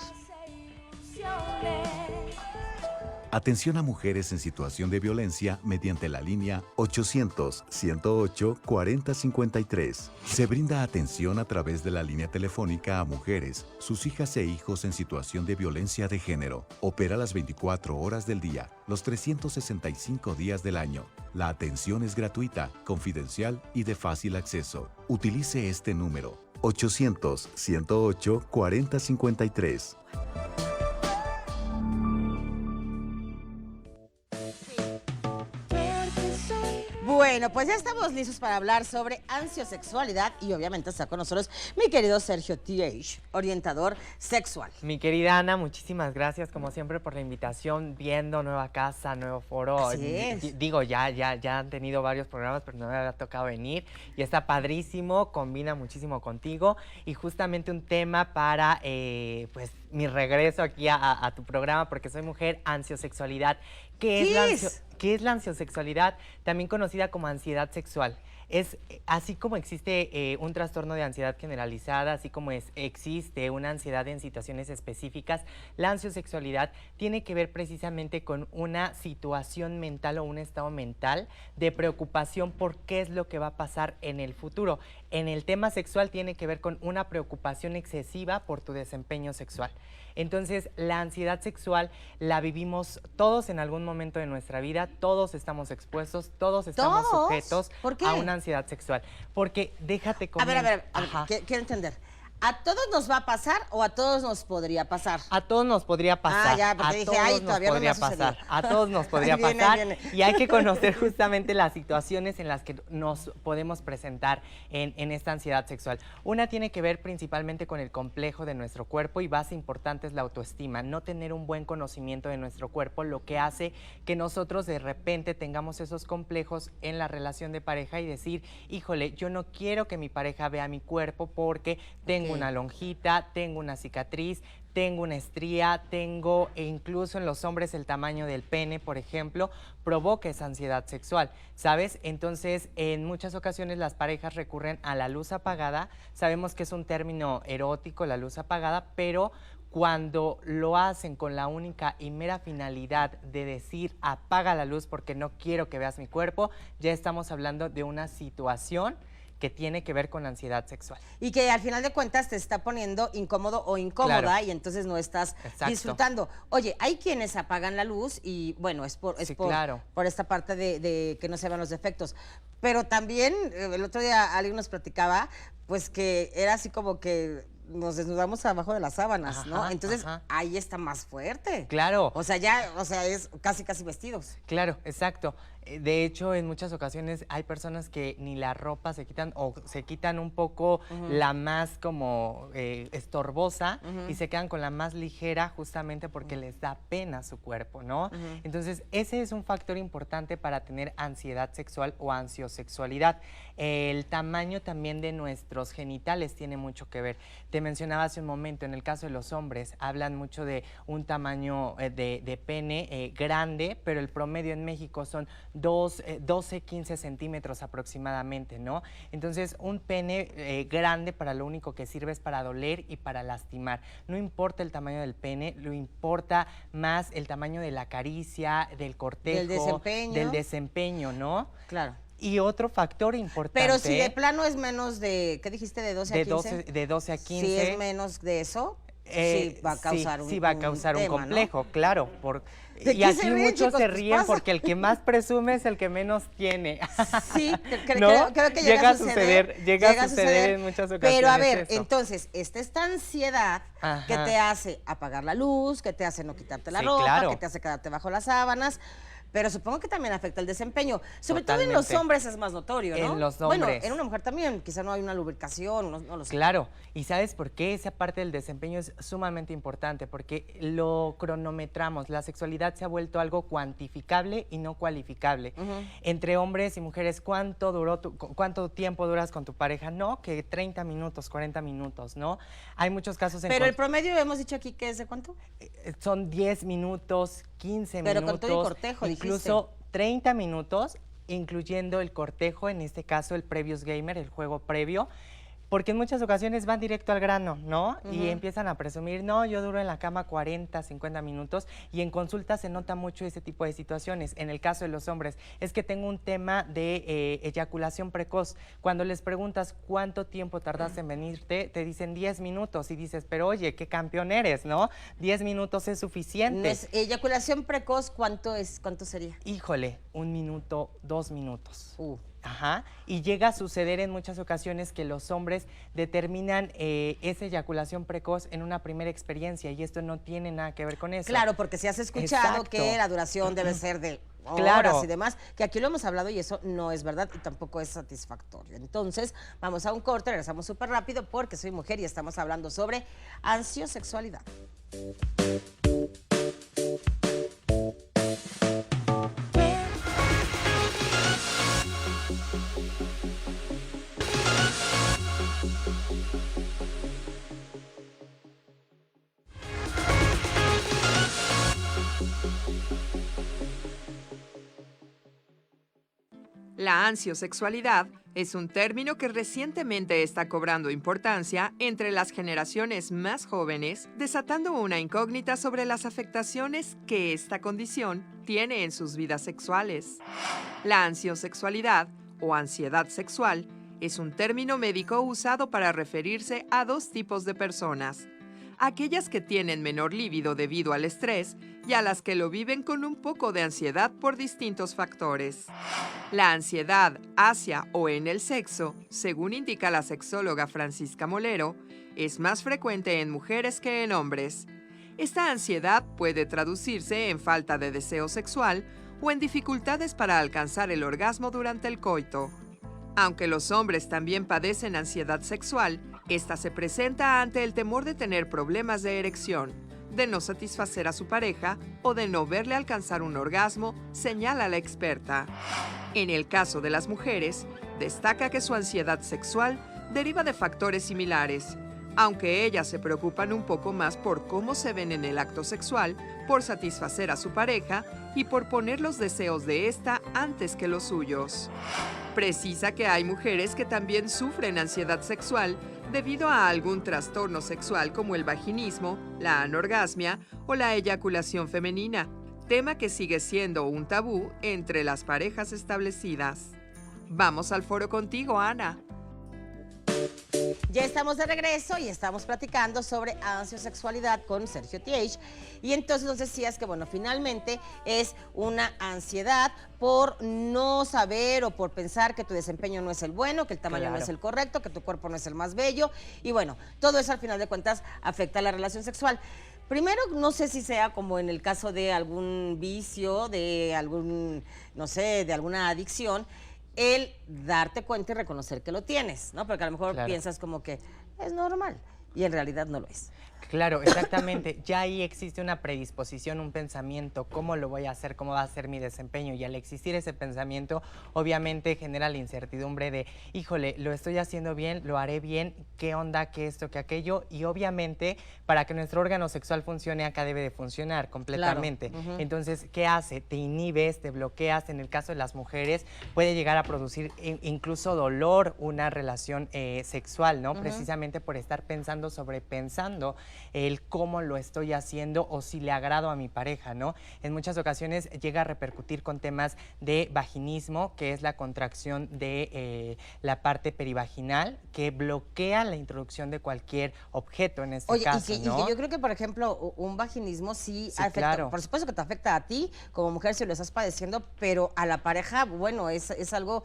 Atención a mujeres en situación de violencia mediante la línea 800-108-4053. Se brinda atención a través de la línea telefónica a mujeres, sus hijas e hijos en situación de violencia de género. Opera las 24 horas del día, los 365 días del año. La atención es gratuita, confidencial y de fácil acceso. Utilice este número: 800-108-4053. Bueno, pues ya estamos listos para hablar sobre ansiosexualidad y obviamente está con nosotros mi querido Sergio TH, orientador sexual. Mi querida Ana, muchísimas gracias como siempre por la invitación, viendo nueva casa, nuevo foro. Así es. Digo, ya han tenido varios programas, pero no me había tocado venir y está padrísimo, combina muchísimo contigo y justamente un tema para pues mi regreso aquí a tu programa, porque soy mujer, ansiosexualidad. ¿Qué es la ansiosexualidad? También conocida como ansiedad sexual. Es así como existe un trastorno de ansiedad generalizada, así como existe una ansiedad en situaciones específicas, la ansiosexualidad tiene que ver precisamente con una situación mental o un estado mental de preocupación por qué es lo que va a pasar en el futuro. En el tema sexual tiene que ver con una preocupación excesiva por tu desempeño sexual. Entonces, la ansiedad sexual la vivimos todos en algún momento de nuestra vida, todos estamos expuestos, todos estamos sujetos a una ansiedad sexual. Porque déjate comentar. A ver, quiero entender. ¿A todos nos va a pasar o a todos nos podría pasar? A todos nos podría pasar. Ah, ya, porque dije, ay, todavía no me ha sucedido. A todos nos podría pasar. Y hay que conocer justamente las situaciones en las que nos podemos presentar en esta ansiedad sexual. Una tiene que ver principalmente con el complejo de nuestro cuerpo y base importante es la autoestima. No tener un buen conocimiento de nuestro cuerpo, lo que hace que nosotros de repente tengamos esos complejos en la relación de pareja y decir, híjole, yo no quiero que mi pareja vea mi cuerpo porque tengo una lonjita, tengo una cicatriz, tengo una estría, tengo, e incluso en los hombres el tamaño del pene, por ejemplo, provoca esa ansiedad sexual, ¿sabes? Entonces, en muchas ocasiones las parejas recurren a la luz apagada. Sabemos que es un término erótico, la luz apagada, pero cuando lo hacen con la única y mera finalidad de decir apaga la luz porque no quiero que veas mi cuerpo, ya estamos hablando de una situación que tiene que ver con la ansiedad sexual. Y que al final de cuentas te está poniendo incómodo o incómoda, claro, y entonces no estás disfrutando. Oye, hay quienes apagan la luz y bueno, es por esta parte de que no se vean los defectos. Pero también, el otro día alguien nos platicaba, pues que era así como que nos desnudamos abajo de las sábanas, ¿no? Entonces, ahí está más fuerte. Claro. O sea, es casi vestidos. Claro, exacto. De hecho, en muchas ocasiones hay personas que ni la ropa se quitan o se quitan un poco la más como estorbosa y se quedan con la más ligera justamente porque les da pena su cuerpo, ¿no? Entonces, ese es un factor importante para tener ansiedad sexual o ansiosexualidad. sexualidad. El tamaño también de nuestros genitales tiene mucho que ver. Te mencionaba hace un momento, en el caso de los hombres, hablan mucho de un tamaño de pene grande, pero el promedio en México son 12, 15 centímetros aproximadamente, ¿no? Entonces, un pene grande para lo único que sirve es para doler y para lastimar. No importa el tamaño del pene, lo importa más el tamaño de la caricia, del cortejo, del desempeño, ¿no? Claro. Y otro factor importante. Pero si de plano es menos de, ¿qué dijiste? ¿De 12 a 15? De 12 a 15. Si es menos de eso, sí va a causar sí va a causar un tema, complejo, ¿no? claro. ¿De Y qué aquí se ríen, muchos chicos? se Pues ríen pasa. porque el que más presume es el que menos tiene. Sí, ¿No? creo que llega a suceder. Llega a suceder en muchas ocasiones. Pero a ver, eso. entonces, esta ansiedad que Ajá. te hace apagar la luz, que te hace no quitarte la Sí, ropa, claro. que te hace quedarte bajo las sábanas, pero supongo que también afecta el desempeño. Sobre todo en los Totalmente. hombres es más notorio, ¿no? En los Bueno, hombres. en una mujer también, quizá no hay una lubricación, no lo sé. Claro, y ¿sabes por qué? Esa parte del desempeño es sumamente importante, porque lo cronometramos. La sexualidad se ha vuelto algo cuantificable y no cualificable. Entre hombres y mujeres, ¿cuánto tiempo duras con tu pareja? No, que 30 minutos, 40 minutos, ¿no? Hay muchos casos en Pero el promedio hemos dicho aquí que es de ¿cuánto? son 10 minutos, 15 Pero minutos. con todo y cortejo, incluso 30 minutos, incluyendo el cortejo, en este caso el previous gamer, el juego previo, porque en muchas ocasiones van directo al grano, ¿no? Y empiezan a presumir, no, yo duro en la cama 40, 50 minutos, y en consulta se nota mucho ese tipo de situaciones. En el caso de los hombres, es que tengo un tema de eyaculación precoz. Cuando les preguntas cuánto tiempo tardaste en venirte, te dicen 10 minutos, y dices, pero oye, qué campeón eres, ¿no? 10 minutos es suficiente. No es, eyaculación precoz, ¿cuánto sería? Híjole, 1 minuto, 2 minutos. Ajá. Y llega a suceder en muchas ocasiones que los hombres determinan esa eyaculación precoz en una primera experiencia, y esto no tiene nada que ver con eso. Claro, porque si has escuchado Exacto. que la duración debe ser de horas Claro. y demás, que aquí lo hemos hablado y eso no es verdad y tampoco es satisfactorio. Entonces, vamos a un corte, regresamos súper rápido porque soy mujer y estamos hablando sobre ansiosexualidad. La ansiosexualidad es un término que recientemente está cobrando importancia entre las generaciones más jóvenes, desatando una incógnita sobre las afectaciones que esta condición tiene en sus vidas sexuales. La ansiosexualidad o ansiedad sexual es un término médico usado para referirse a dos tipos de personas: aquellas que tienen menor líbido debido al estrés y a las que lo viven con un poco de ansiedad por distintos factores. La ansiedad hacia o en el sexo, según indica la sexóloga Francisca Molero, es más frecuente en mujeres que en hombres. Esta ansiedad puede traducirse en falta de deseo sexual o en dificultades para alcanzar el orgasmo durante el coito. Aunque los hombres también padecen ansiedad sexual, esta se presenta ante el temor de tener problemas de erección, de no satisfacer a su pareja o de no verle alcanzar un orgasmo, señala la experta. En el caso de las mujeres, destaca que su ansiedad sexual deriva de factores similares, aunque ellas se preocupan un poco más por cómo se ven en el acto sexual, por satisfacer a su pareja y por poner los deseos de ésta antes que los suyos. Precisa que hay mujeres que también sufren ansiedad sexual debido a algún trastorno sexual como el vaginismo, la anorgasmia o la eyaculación femenina, tema que sigue siendo un tabú entre las parejas establecidas. Vamos al foro contigo, Ana. Ya estamos de regreso y estamos platicando sobre ansiosexualidad con Sergio TH. Y entonces nos decías que, bueno, finalmente es una ansiedad por no saber o por pensar que tu desempeño no es el bueno, que el tamaño no es el correcto, que tu cuerpo no es el más bello. Y bueno, todo eso al final de cuentas afecta a la relación sexual. Primero, no sé si sea como en el caso de algún vicio, de algún, no sé, de alguna adicción, el darte cuenta y reconocer que lo tienes, ¿no? Porque a lo mejor piensas como que es normal y en realidad no lo es. Claro, exactamente. Ya ahí existe una predisposición, un pensamiento, cómo lo voy a hacer, cómo va a ser mi desempeño. Y al existir ese pensamiento, obviamente genera la incertidumbre de, híjole, lo estoy haciendo bien, lo haré bien, qué onda, qué esto, qué aquello. Y obviamente, para que nuestro órgano sexual funcione, acá debe de funcionar completamente. Claro. Entonces, ¿qué hace? Te inhibes, te bloqueas. En el caso de las mujeres, puede llegar a producir incluso dolor una relación sexual, ¿no? Precisamente por estar pensando, sobrepensando el cómo lo estoy haciendo o si le agrado a mi pareja, ¿no? En muchas ocasiones llega a repercutir con temas de vaginismo, que es la contracción de la parte perivaginal, que bloquea la introducción de cualquier objeto en este caso, y que yo creo que, por ejemplo, un vaginismo sí, Sí, afecta, claro. por supuesto que te afecta a ti como mujer si lo estás padeciendo, pero a la pareja, bueno, es algo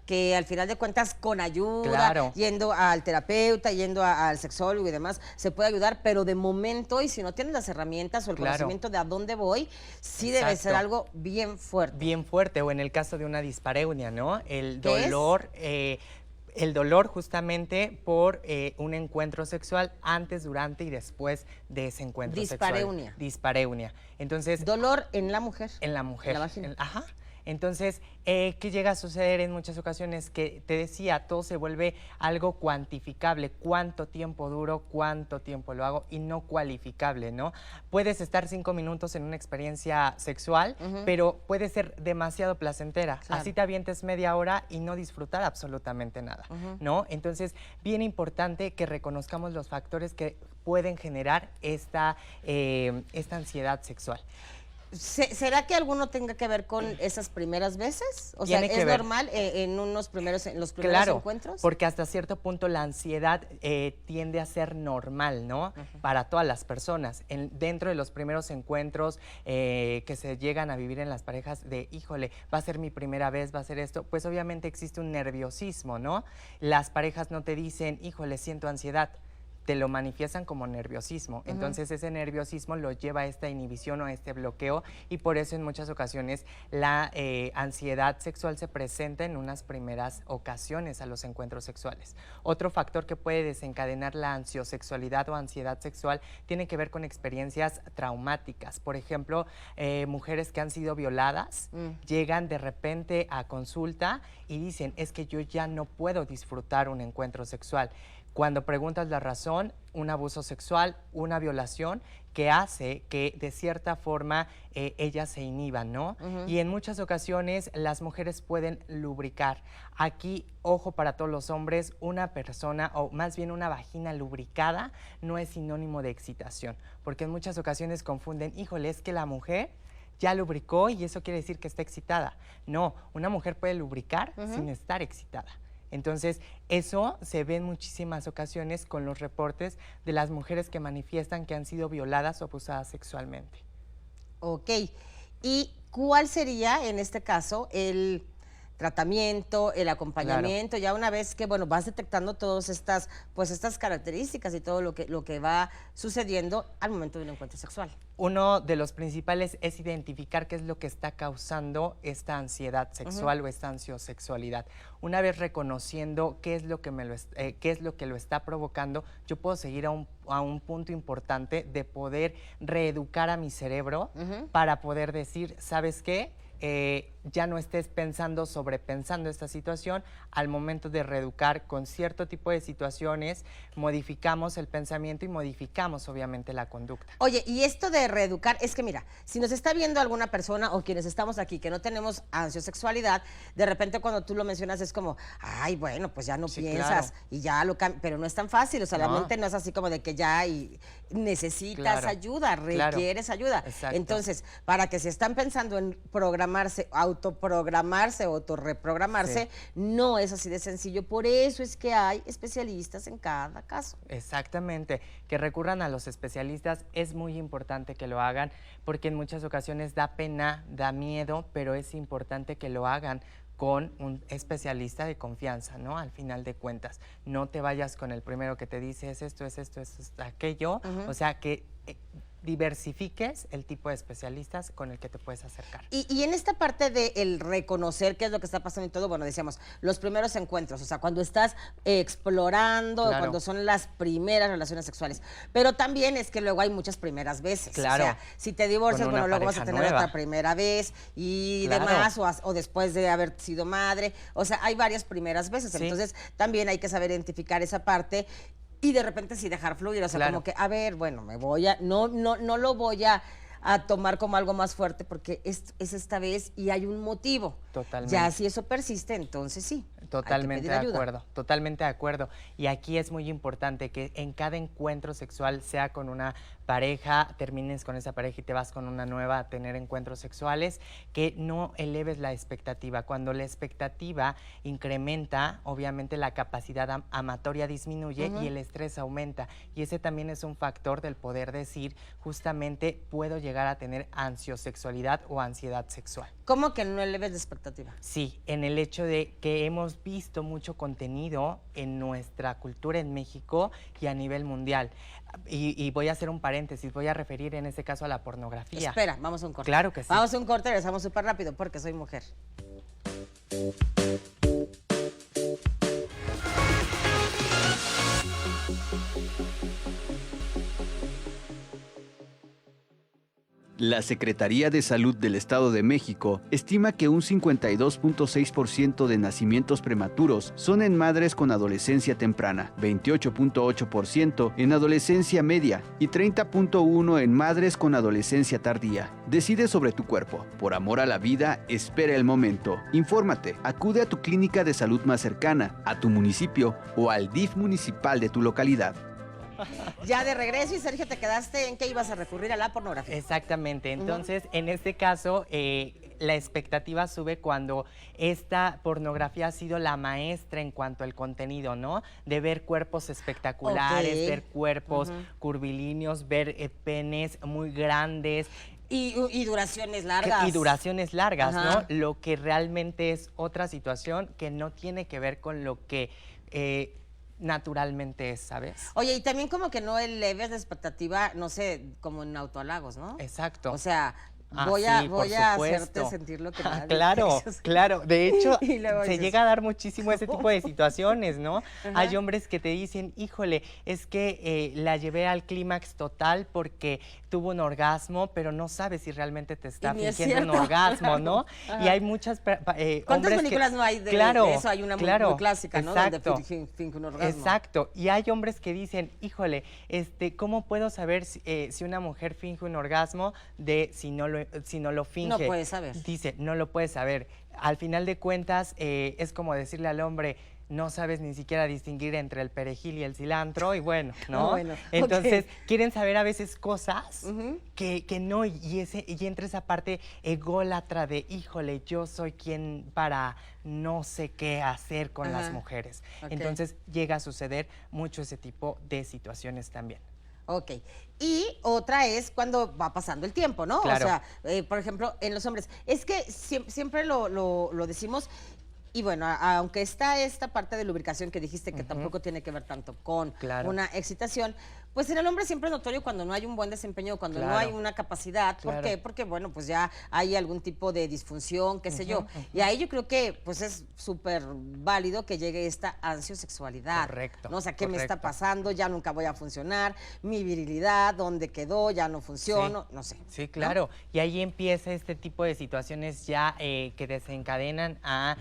que al final de cuentas con ayuda, Claro. yendo al terapeuta, yendo al sexólogo y demás, se puede ayudar, pero de momento, y si no tienes las herramientas o el Claro. conocimiento de a dónde voy, sí debe ser Exacto. algo bien fuerte. Bien fuerte, o en el caso de una dispareunia, ¿no? El ¿Qué es? dolor, el dolor justamente por un encuentro sexual antes, durante y después de ese encuentro Dispareunia. sexual. Dispareunia. Entonces, Dolor en la mujer. en la mujer. En la vagina. Ajá. Entonces, ¿qué llega a suceder en muchas ocasiones? Que te decía, todo se vuelve algo cuantificable. ¿Cuánto tiempo duro? ¿Cuánto tiempo lo hago? Y no cualificable, ¿no? Puedes estar 5 minutos en una experiencia sexual, pero puede ser demasiado placentera. Claro. Así te avientes media hora y no disfrutar absolutamente nada, ¿no? Entonces, bien importante que reconozcamos los factores que pueden generar esta ansiedad sexual. ¿Será que alguno tenga que ver con esas primeras veces? O sea, Tiene que ¿es ver. normal en los primeros Claro, encuentros? porque hasta cierto punto la ansiedad tiende a ser normal, ¿no? Para todas las personas. Dentro de los primeros encuentros que se llegan a vivir en las parejas de, híjole, va a ser mi primera vez, va a ser esto, pues obviamente existe un nerviosismo, ¿no? Las parejas no te dicen, híjole, siento ansiedad. Te lo manifiestan como nerviosismo. Entonces ese nerviosismo lo lleva a esta inhibición o a este bloqueo y por eso en muchas ocasiones la ansiedad sexual se presenta en unas primeras ocasiones a los encuentros sexuales. Otro factor que puede desencadenar la ansiosexualidad o ansiedad sexual tiene que ver con experiencias traumáticas. Por ejemplo, mujeres que han sido violadas llegan de repente a consulta y dicen, es que yo ya no puedo disfrutar un encuentro sexual. Cuando preguntas la razón, un abuso sexual, una violación que hace que de cierta forma ellas se inhiban, ¿no? Y en muchas ocasiones las mujeres pueden lubricar. Aquí, ojo para todos los hombres, una persona o más bien una vagina lubricada no es sinónimo de excitación, porque en muchas ocasiones confunden, híjole, es que la mujer ya lubricó y eso quiere decir que está excitada. No, una mujer puede lubricar sin estar excitada. Entonces, eso se ve en muchísimas ocasiones con los reportes de las mujeres que manifiestan que han sido violadas o abusadas sexualmente. Ok. ¿Y cuál sería, en este caso, el tratamiento, el acompañamiento, ya una vez que, bueno, vas detectando todas estas, pues estas características y todo lo que va sucediendo al momento de un encuentro sexual? Uno de los principales es identificar qué es lo que está causando esta ansiedad sexual o esta ansiosexualidad. Una vez reconociendo qué es lo que qué es lo que lo está provocando, yo puedo seguir a un punto importante de poder reeducar a mi cerebro para poder decir, ¿sabes qué? Ya no estés pensando, sobrepensando esta situación. Al momento de reeducar con cierto tipo de situaciones, modificamos el pensamiento y modificamos obviamente la conducta. Oye, y esto de reeducar, es que mira, si nos está viendo alguna persona o quienes estamos aquí que no tenemos ansiosexualidad, de repente cuando tú lo mencionas es como, ay, bueno, pues ya no Sí, piensas claro. y ya lo cambias, pero no es tan fácil, o sea, la No. mente no es así como de que ya y necesitas Claro. ayuda, requieres ayuda. Exacto. Entonces, para que si están pensando en programarse, autoprogramarse, autorreprogramarse, no es así de sencillo, por eso es que hay especialistas en cada caso. Exactamente, que recurran a los especialistas es muy importante que lo hagan porque en muchas ocasiones da pena, da miedo, pero es importante que lo hagan con un especialista de confianza, ¿no? Al final de cuentas, no te vayas con el primero que te dice es esto, es aquello, o sea que diversifiques el tipo de especialistas con el que te puedes acercar. Y en esta parte de el reconocer qué es lo que está pasando y todo, bueno, decíamos, los primeros encuentros, o sea, cuando estás explorando, Claro. cuando son las primeras relaciones sexuales. Pero también es que luego hay muchas primeras veces. Claro. O sea, si te divorcias, Con una bueno, luego vas a pareja tener nueva. otra primera vez y Claro. demás, o después de haber sido madre. O sea, hay varias primeras veces. Sí. Entonces, también hay que saber identificar esa parte. Y de repente sí dejar fluir, o sea, Claro. como que, a ver, bueno, no lo voy a tomar como algo más fuerte porque es esta vez y hay un motivo. Totalmente. Ya si eso persiste, entonces sí. Totalmente de hay que pedir ayuda. acuerdo, totalmente de acuerdo. Y aquí es muy importante que en cada encuentro sexual, sea con una pareja, termines con esa pareja y te vas con una nueva a tener encuentros sexuales, que no eleves la expectativa. Cuando la expectativa incrementa, obviamente la capacidad amatoria disminuye y el estrés aumenta. Y ese también es un factor del poder decir, justamente, puedo llegar a tener ansiosexualidad o ansiedad sexual. ¿Cómo que no eleves la expectativa? Sí, en el hecho de que hemos visto mucho contenido en nuestra cultura en México y a nivel mundial. Y voy a hacer un paréntesis, voy a referir en este caso a la pornografía. Espera, vamos a un corte. Claro que sí. Vamos a un corte, regresamos súper rápido porque soy mujer. La Secretaría de Salud del Estado de México estima que un 52.6% de nacimientos prematuros son en madres con adolescencia temprana, 28.8% en adolescencia media y 30.1% en madres con adolescencia tardía. Decide sobre tu cuerpo. Por amor a la vida, espera el momento. Infórmate, acude a tu clínica de salud más cercana, a tu municipio o al DIF municipal de tu localidad. Ya de regreso, y Sergio, te quedaste en que ibas a recurrir a la pornografía. Exactamente. Entonces, en este caso, la expectativa sube cuando esta pornografía ha sido la maestra en cuanto al contenido, ¿no? De ver cuerpos espectaculares, Ok. ver cuerpos curvilíneos, ver penes muy grandes. Y duraciones largas. Y duraciones largas, Ajá. ¿no? Lo que realmente es otra situación que no tiene que ver con lo que naturalmente es, ¿sabes? Oye, y también como que no eleves la expectativa, no sé, como en autohalagos, ¿no? Exacto. O sea, Ah, voy sí, a por hacerte supuesto. sentir lo que Ah, nadie claro, te hizo. claro. De hecho, Y luego se dices, llega a dar muchísimo ese tipo de situaciones, ¿no? Ajá. Hay hombres que te dicen, híjole, es que la llevé al clímax total porque tuvo un orgasmo, pero no sabes si realmente te está Y ni es fingiendo un cierto. orgasmo, ¿no? Ajá. Y hay muchas ¿Cuántas hombres películas que, no hay de claro, eso? Hay una muy, claro, muy clásica, ¿no? Donde exacto. finge un orgasmo. Exacto. Y hay hombres que dicen, híjole, ¿cómo puedo saber si una mujer finge un orgasmo si no lo finge? No puedes saber. Dice, no lo puedes saber. Al final de cuentas, es como decirle al hombre, no sabes ni siquiera distinguir entre el perejil y el cilantro, y bueno, ¿no? Bueno, ok. Entonces, quieren saber a veces cosas Ujú. que no, y entra esa parte ególatra de, híjole, yo soy quien para no sé qué hacer con las Ajá. mujeres. Ok. Entonces, llega a suceder mucho ese tipo de situaciones también. Ok. Y otra es cuando va pasando el tiempo, ¿no? Claro. O sea, por ejemplo, en los hombres. Es que siempre lo decimos. Y bueno, aunque está esta parte de lubricación que dijiste que tampoco tiene que ver tanto con Claro. una excitación, pues en el hombre siempre es notorio cuando no hay un buen desempeño, cuando no Claro. hay una capacidad. ¿Por Claro. qué? Porque, bueno, pues ya hay algún tipo de disfunción, qué sé yo. Y ahí yo creo que pues es súper válido que llegue esta ansiosexualidad. Correcto, ¿no? O sea, ¿qué me está correcto. pasando? Ya nunca voy a funcionar. Mi virilidad, ¿dónde quedó? Ya no funciono. No sé. Sí, claro. Y ahí empieza este tipo de situaciones ya que desencadenan a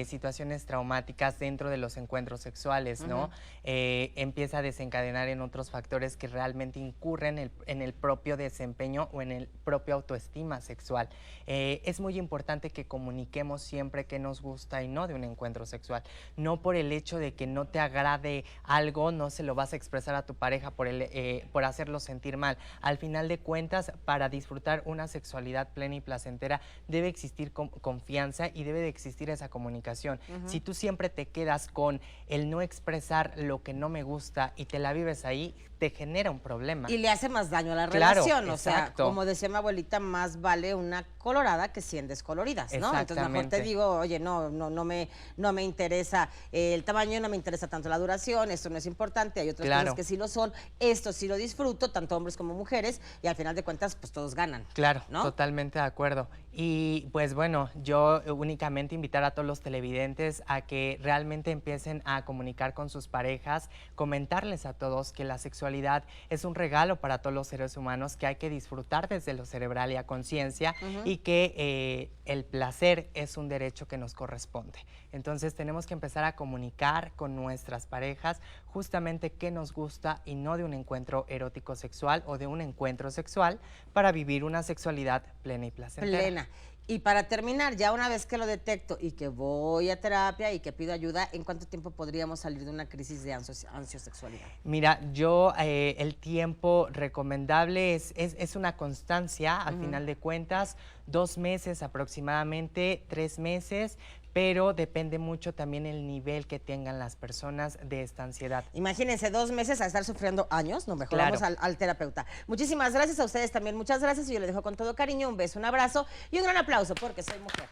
situaciones traumáticas dentro de los encuentros sexuales, ¿no? Empieza a desencadenar en otros factores que realmente incurren en el propio desempeño o en el propio autoestima sexual. Es muy importante que comuniquemos siempre qué nos gusta y no de un encuentro sexual. No por el hecho de que no te agrade algo, no se lo vas a expresar a tu pareja por hacerlo sentir mal. Al final de cuentas, para disfrutar una sexualidad plena y placentera, debe existir confianza y debe de existir esa comunicación comunicación. Si tú siempre te quedas con el no expresar lo que no me gusta y te la vives ahí, te genera un problema. Y le hace más daño a la Claro, relación. O sea, exacto. como decía mi abuelita, más vale una colorada que 100 descoloridas, ¿no? Entonces mejor te Exactamente. digo, oye, no me interesa el tamaño, no me interesa tanto la duración, esto no es importante, hay otras Claro. cosas que sí lo son, esto sí lo disfruto, tanto hombres como mujeres, y al final de cuentas, pues todos ganan. Claro, ¿no? totalmente de acuerdo. Y pues bueno, yo únicamente invitar a todos los televidentes a que realmente empiecen a comunicar con sus parejas, comentarles a todos que la sexualidad es un regalo para todos los seres humanos, que hay que disfrutar desde lo cerebral y a conciencia y que el placer es un derecho que nos corresponde. Entonces tenemos que empezar a comunicar con nuestras parejas justamente qué nos gusta y no de un encuentro erótico sexual o de un encuentro sexual para vivir una sexualidad plena y placentera. Plena. Y para terminar, ya una vez que lo detecto y que voy a terapia y que pido ayuda, ¿en cuánto tiempo podríamos salir de una crisis de ansiosexualidad? Mira, yo el tiempo recomendable es una constancia, al final de cuentas, 2 meses aproximadamente, 3 meses, pero depende mucho también el nivel que tengan las personas de esta ansiedad. Imagínense 2 meses a estar sufriendo años, no, mejor Claro. vamos al terapeuta. Muchísimas gracias a ustedes también, muchas gracias, y yo les dejo con todo cariño un beso, un abrazo y un gran aplauso porque soy mujer.